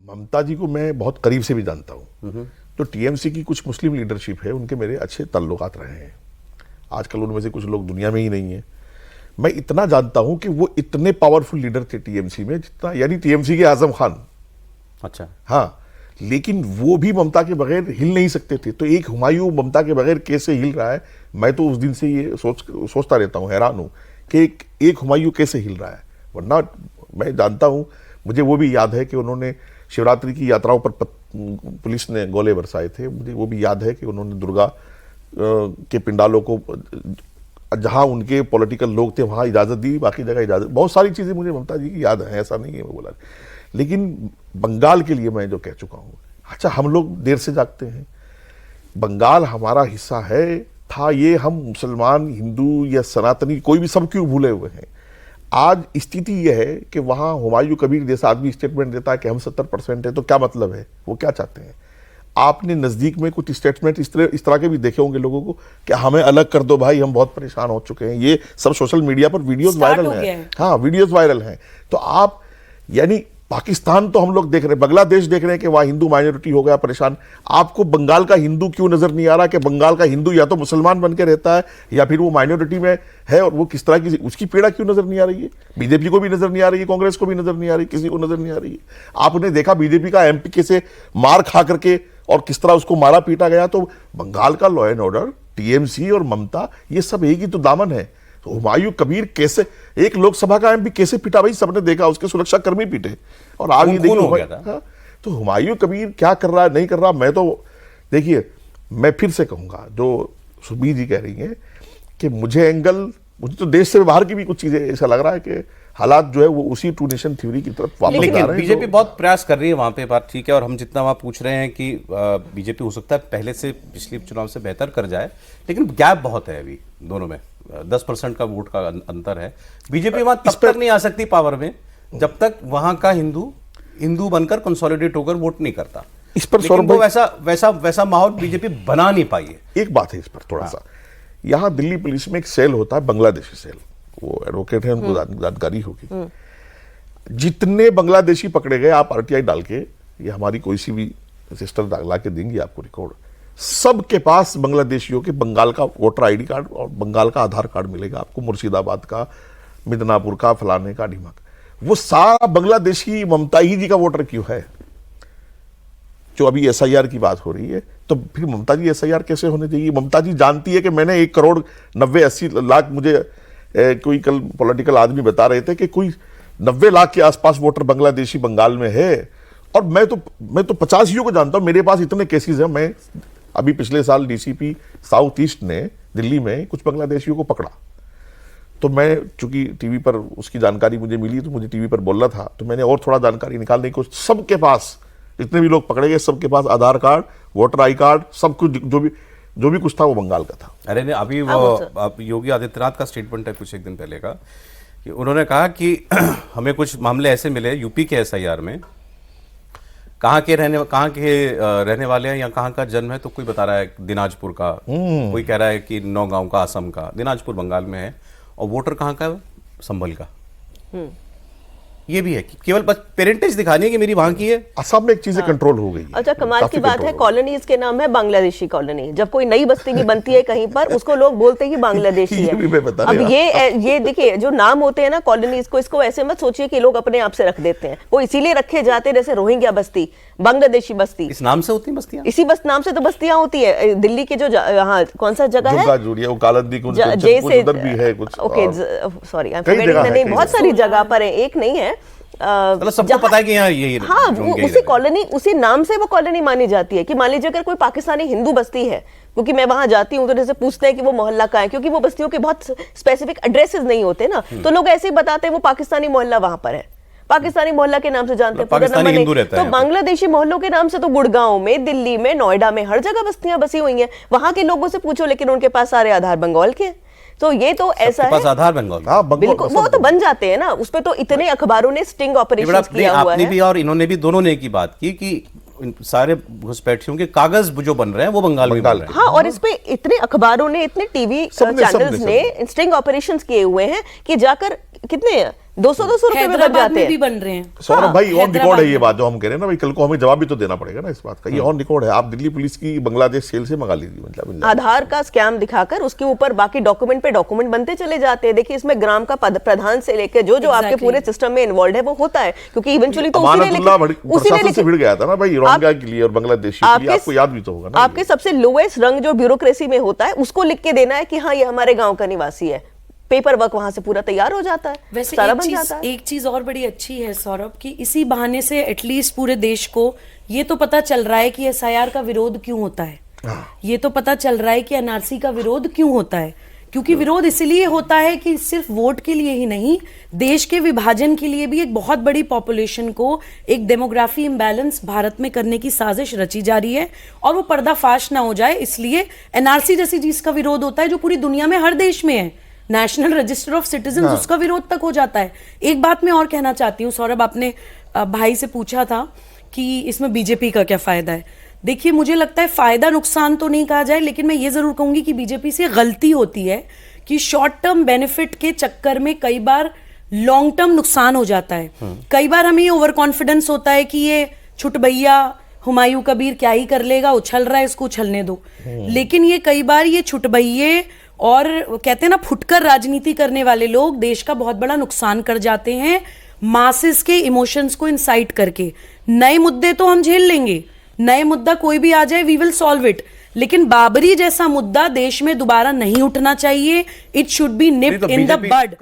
ममता जी को मैं बहुत करीब से भी जानता हूँ। जो टीएमसी की कुछ मुस्लिम लीडरशिप है उनके मेरे अच्छे ताल्लुकात रहे हैं। आजकल उनमें से कुछ लोग दुनिया में ही नहीं है। मैं इतना जानता हूं कि वो इतने पावरफुल लीडर थे टीएमसी में, जितना यानी टीएमसी के आजम खान। अच्छा। हाँ, लेकिन वो भी ममता के बगैर हिल नहीं सकते थे। तो एक हुमायूं ममता के बगैर कैसे हिल रहा है, मैं तो उस दिन से ये सोचता रहता हूँ, हैरान हूँ कि एक हुमायूं कैसे हिल रहा है। वरना मैं जानता हूँ, मुझे वो भी याद है कि उन्होंने शिवरात्रि की यात्राओं पर पुलिस ने गोले बरसाए थे। मुझे वो भी याद है कि उन्होंने दुर्गा के पिंडालों को, जहां उनके पॉलिटिकल लोग थे वहां इजाजत दी, बाकी जगह इजाजत। बहुत सारी चीजें मुझे ममता जी की याद है, ऐसा नहीं है मैं बोला। लेकिन बंगाल के लिए मैं जो कह चुका हूं, अच्छा हम लोग देर से जागते हैं, बंगाल हमारा हिस्सा है था, ये हम मुसलमान, हिंदू या सनातनी कोई भी सब क्यों भूले हुए हैं। आज स्थिति यह है कि वहां हुमायूं कबीर जैसा आदमी स्टेटमेंट देता है कि हम 70% है, तो क्या मतलब है, वो क्या चाहते हैं। आपने नजदीक में कुछ स्टेटमेंट इस तरह के भी देखे होंगे लोगों को कि हमें अलग कर दो भाई, हम बहुत परेशान हो चुके हैं। ये सब सोशल मीडिया पर वीडियोस वायरल हैं। हाँ, वीडियोस वायरल हैं। तो आप यानी पाकिस्तान तो हम लोग देख रहे हैं, बांग्लादेश देख रहे हैं कि वहां हिंदू माइनॉरिटी हो गया परेशान। आपको बंगाल का हिंदू क्यों नजर नहीं आ रहा कि बंगाल का हिंदू या तो मुसलमान बन के रहता है या फिर वो माइनॉरिटी में है, और वो किस तरह की उसकी पीड़ा क्यों नजर नहीं आ रही है। बीजेपी को भी नजर नहीं आ रही है, कांग्रेस को भी नजर नहीं आ रही, किसी को नजर नहीं आ रही है। आपने देखा बीजेपी का एमपी कैसे मार खा करके और किस तरह उसको मारा पीटा गया। तो बंगाल का लॉ एंड ऑर्डर, टीएमसी और ममता, ये सब एक ही तो दामन है। तो हुमायूं कबीर कैसे, एक लोकसभा का एमपी कैसे पिटा भाई, सबने देखा, उसके सुरक्षा कर्मी पिटे और आगे देखिए। तो हुमायूं कबीर क्या कर रहा है, नहीं कर रहा, मैं तो देखिए, मैं फिर से कहूंगा जो सुबीर जी कह रही हैं कि मुझे तो देश से बाहर की भी कुछ चीजें ऐसा लग रहा है कि हालात जो है वो उसी टू नेशन थ्योरी की तरफ वापस जा रहे हैं। बीजेपी बहुत प्रयास कर रही है वहां पे, बात ठीक है, और हम जितना वहां पूछ रहे हैं कि बीजेपी हो सकता है पहले से पिछले चुनाव से बेहतर कर जाए, लेकिन गैप बहुत है अभी दोनों में, 10% का वोट का अंतर है। बीजेपी वहां तब तक नहीं आ सकती पावर में जब तक वहां का हिंदू बनकर कंसोलिडेट होकर वोट नहीं करता। इस पर वो वैसा माहौल बीजेपी बना नहीं पाई है। एक बात है इस पर थोड़ा सा, यहाँ दिल्ली पुलिस में एक सेल होता है, बांग्लादेशी सेल, वो एडवोकेट है, उनको जानकारी होगी। जितने बांग्लादेशी पकड़े गए, आप आरटीआई डाल के, ये हमारी कोई सी भी सिस्टर ला के देंगी आपको रिकॉर्ड, सबके पास बांग्लादेशियों के बंगाल का वोटर आईडी कार्ड और बंगाल का आधार कार्ड मिलेगा आपको, मुर्शिदाबाद का, मिदनापुर का, फलाने का, ढीमक। वो सारा बांग्लादेशी ममता ही जी का वोटर क्यों है। जो अभी एसआईआर की बात हो रही है, तो फिर ममता जी एसआईआर कैसे होने चाहिए। ममता जी जानती है कि मैंने 1,90,80,00,000, मुझे कोई कल पॉलिटिकल आदमी बता रहे थे कि कोई 90 लाख के आसपास वोटर बांग्लादेशी बंगाल में है, और मैं तो 85 को जानता हूं, मेरे पास इतने केसेस हैं। मैं अभी पिछले साल डीसीपी साउथ ईस्ट ने दिल्ली में कुछ बांग्लादेशियों को पकड़ा, तो मैं चूंकि टीवी पर उसकी जानकारी मुझे मिली, तो मुझे टीवी पर बोलना था, तो मैंने और थोड़ा जानकारी निकालने की कोशिश। सबके पास, जितने भी लोग पकड़े गए, सबके पास आधार कार्ड, वोटर आई कार्ड, सब कुछ, जो भी कुछ था वो बंगाल का था। अरे नहीं, अभी वो योगी आदित्यनाथ का स्टेटमेंट है कुछ एक दिन पहले का, कि उन्होंने कहा कि हमें कुछ मामले ऐसे मिले यूपी के एसआईआर में, कहाँ के रहने वाले हैं या कहाँ का जन्म है, तो कोई बता रहा है दिनाजपुर का, कोई कह रहा है कि नौगांव का, असम का, दिनाजपुर बंगाल में है, और वोटर कहाँ का, संभल का। ये भी है कि केवल बस पेरेंटेज दिखानी है कि मेरी वहां की है। असम में एक चीजें कंट्रोल हो गई। अच्छा, कमाल की बात है, कॉलोनीज के नाम है बांग्लादेशी कॉलोनी। जब कोई नई बस्ती की बनती है कहीं पर, उसको लोग बोलते हैं कि बांग्लादेशी है। अब ये देखिए, जो नाम होते हैं ना कॉलोनीज को, इसको ऐसे मत सोचिए कि लोग अपने आप से रख देते हैं। वो इसीलिए रखे जाते हैं, जैसे रोहिंग्या बस्ती, बांग्लादेशी बस्ती, इस नाम से होती है बस्तियां, इसी बस नाम से तो बस्तियां होती है। दिल्ली के जो यहाँ कौन सा जगह है, बहुत सारी जगह पर है, एक नहीं है, सबको पता है कि यहाँ ये, हाँ, उसी कॉलोनी, उसी नाम से वो कॉलोनी मानी जाती है। कि मान लीजिए अगर कोई पाकिस्तानी हिंदू बस्ती है, क्योंकि मैं वहां जाती हूँ तो जैसे पूछते हैं कि वो मोहल्ला कहाँ है, क्योंकि वो बस्तियों के बहुत स्पेसिफिक एड्रेसेस नहीं होते ना, तो लोग ऐसे ही बताते हैं वो पाकिस्तानी मोहल्ला वहां पर है, पाकिस्तानी मोहल्ला के नाम से जानते हैं। तो बांग्लादेशी मोहल्लों के नाम से तो गुड़गांव में, दिल्ली में, नोएडा में, हर जगह बस्तियां बसी हुई हैं। वहां के लोगों से पूछो, लेकिन उनके पास सारे आधार बंगाल के। तो ये तो ऐसा है, आधार बंगाल, बिल्कुल, वो तो बन जाते हैं ना, उसपे तो इतने अखबारों ने स्टिंग ऑपरेशन किया हुआ है। भी और इन्होंने भी, दोनों ने एक ही बात की कि सारे घुसपैठियों के कागज जो बन रहे हैं वो बंगाल में बन रहे हैं। हाँ, और इस पे इतने अखबारों ने, इतने टीवी चैनल्स ने स्टिंग ऑपरेशंस किए हुए हैं कि जाकर कितने हैं, 200-200 रुपए में बन हैदराबाद जाते में भी हैं। बन रहे हैं। सौरभ भाई ऑन हैदराबाद रिकॉर्ड है ये में। बात जो हम कह रहे हैं ना भाई, कल को हमें जवाब भी तो देना पड़ेगा ना इस बात का। ये ऑन रिकॉर्ड है, आप दिल्ली पुलिस की बांग्लादेश सेल से मंगा लीजिए, मतलब आधार का स्कैम दिखाकर उसके ऊपर बाकी डॉक्यूमेंट पे डॉक्यूमेंट बनते चले जाते हैं। देखिए इसमें ग्राम का प्रधान से लेकर जो आपके Exactly. पूरे सिस्टम में इन्वॉल्व है वो होता है, क्योंकि इवेंचुअली तो अमानतुल्लाह प्रशासन से उसी भिड़ गया था ना भाई, रोहिंग्या के लिए और बांग्लादेशी के लिए, आपको याद भी तो होगा ना। आपके सबसे लोएस्ट रंग जो ब्यूरोक्रेसी में होता है उसको लिख के देना है कि हाँ ये हमारे गांव का निवासी है, पेपर वर्क वहां से पूरा तैयार हो जाता है, वैसे सारा बन जाता है। एक चीज और बड़ी अच्छी है सौरभ कि इसी बहाने से एटलीस्ट पूरे देश को ये तो पता चल रहा है कि एसआईआर का विरोध क्यों होता है, ये तो पता चल रहा है कि एनआरसी का विरोध क्यों होता है। क्योंकि विरोध इसलिए होता है कि सिर्फ वोट के लिए ही नहीं, देश के विभाजन के लिए भी एक बहुत बड़ी पॉपुलेशन को एक डेमोग्राफी इम्बैलेंस भारत में करने की साजिश रची जा रही है और वो पर्दाफाश ना हो जाए, इसलिए एनआरसी जैसी चीज का विरोध होता है जो पूरी दुनिया में हर देश में है। नेशनल रजिस्टर ऑफ सिटीजन उसका विरोध तक हो जाता है। एक बात मैं और कहना चाहती हूँ सौरभ, आपने भाई से पूछा था कि इसमें बीजेपी का क्या फायदा है। देखिए मुझे लगता है फायदा नुकसान तो नहीं कहा जाए, लेकिन मैं ये जरूर कहूंगी कि बीजेपी से गलती होती है कि शॉर्ट टर्म बेनिफिट के चक्कर में कई बार लॉन्ग टर्म नुकसान हो जाता है। कई बार हमें ये ओवर कॉन्फिडेंस होता है कि ये छुट भैया हुमायूं कबीर क्या ही कर लेगा, उछल रहा है इसको उछलने दो। लेकिन ये कई बार ये छुट भैये और कहते हैं ना फुटकर राजनीति करने वाले लोग देश का बहुत बड़ा नुकसान कर जाते हैं, मासेस के इमोशंस को इंसाइट करके। नए मुद्दे तो हम झेल लेंगे, नए मुद्दा कोई भी आ जाए वी विल सॉल्व इट, लेकिन बाबरी जैसा मुद्दा देश में दोबारा नहीं उठना चाहिए। It should be nipped in the bud.